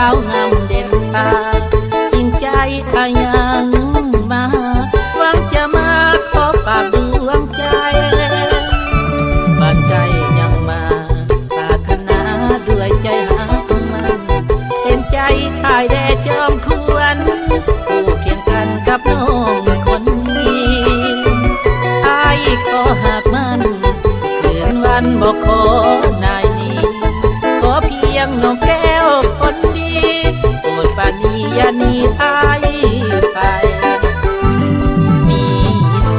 าวงามเด่นตาจริงใจอายังมาหวังจะมาขอฝากดวงใจบ้านใจยังมาปรารถนาด้วยใจหักมันเต็มใจตายแด่จอมควรผู้เคียงกันกับน้องคนนี้อายขอหากมันคืนวันบอกขอนายนี้ขอเพียงน้องแก้วคนดีโปรดปราณีอย่าหนีอายไปมี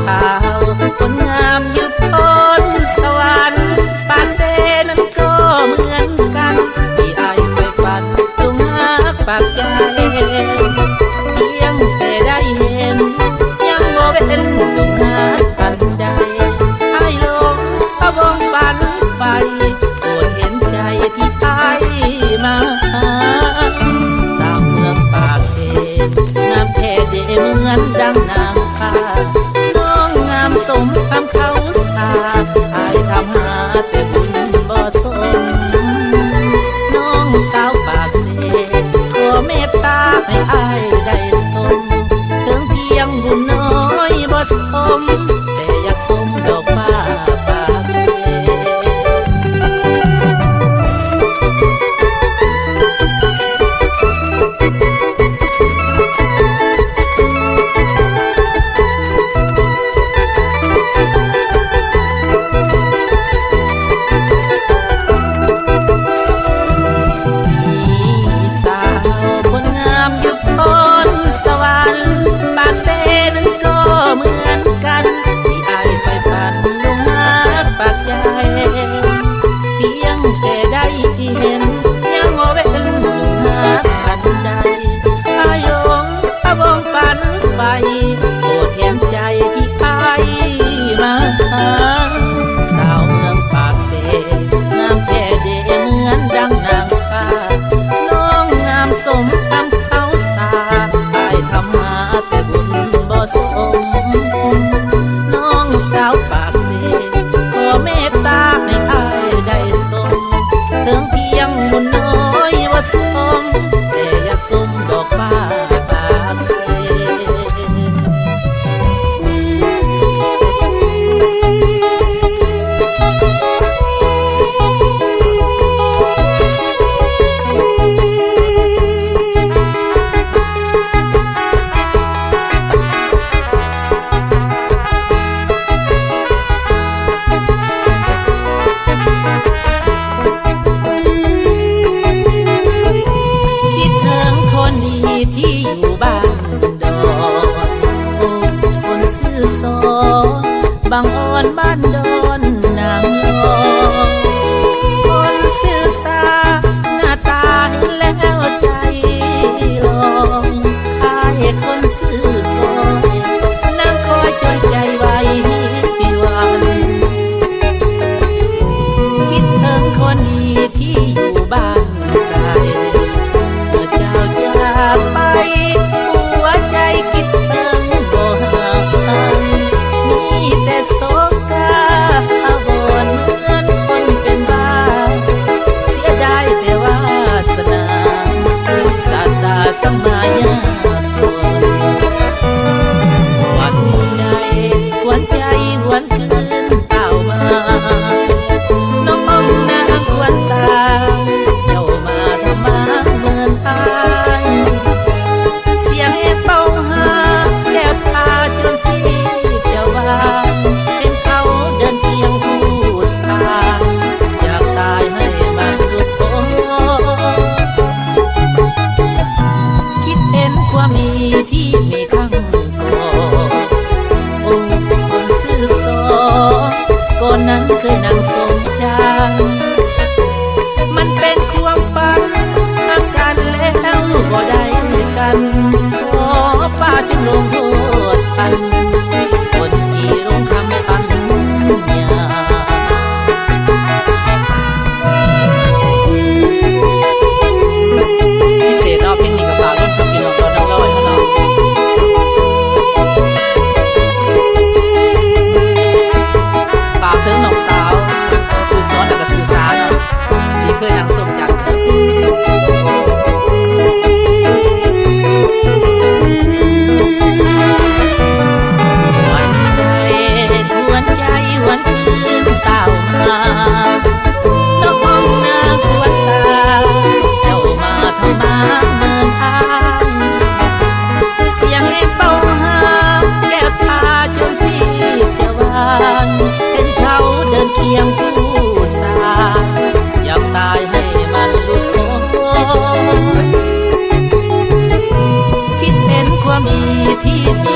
สาวคนงามอยู่พ้นสวรรค์ปากเซนั้นก็เหมือนกันที่อายไปฝันจงหักปากใจเพียงแต่ได้เห็นยังบ่เป็นจงหักปันใดอายหลงพะวงฝันไปโปรดเห็นใจที่อายมาสาวเมืองปากเซงามแท้เดเหมือนดังนางฟ้าน้องงามสมคำเขาสาอายทำหาแต่บุญบ่สมน้องสาวปากเซขอเมตตาให้อายได้สมถึงเพียงบุญน้อยบ่สมแต่อยากสมดอกฟ้าปากเซไปโปรดเห็นใจที่อายมาสาวเมืองปากเซงามแท้เดเหมือนดังนางฟ้าน้องงามสมคำเขาสาอายทำหาแต่บุญบ่สมน้องสาวปากเซขอเมตตาให้อายได้สมถึงเพียงบุญน้อยบ่สมแต่อยากสมดอกฟ้าที่อยู่บ้านดอนโอ้คนซื่อสอบางอ่อนบ้านดอนนางรอคนซื่อสาหน้าตาเห็นแล้วใจลองอายคนซื่อกอยนั่งคอยจนใจไว้ปีวันคิดถึงคนดีที่อยู่บ้านไกลไปหัวใจคิดถึงบ่ห่างมีแต่โศกอาวรณ์เหมือนคนเป็นบ้าเสียดายแต่วาสนาสาตาสมัยวันใดหวนใจหวนคืนเต่ามาน้องมองนางควนตาเจ้ามาทำมาเหมือนตาเป็นเขาเดินเคียงผู้สาวอยากตายให้มาดูโอ้คิดเห็นความมีที่มีข้างก่อนโอ้คนซื่อสอก่อนนั้นเคยนั่งสมใจมันเป็นความฝันทางกันแล้วบ่ได้กันขอป้าจงลงโทษทันเคยนั่งสมจัด ที่เดี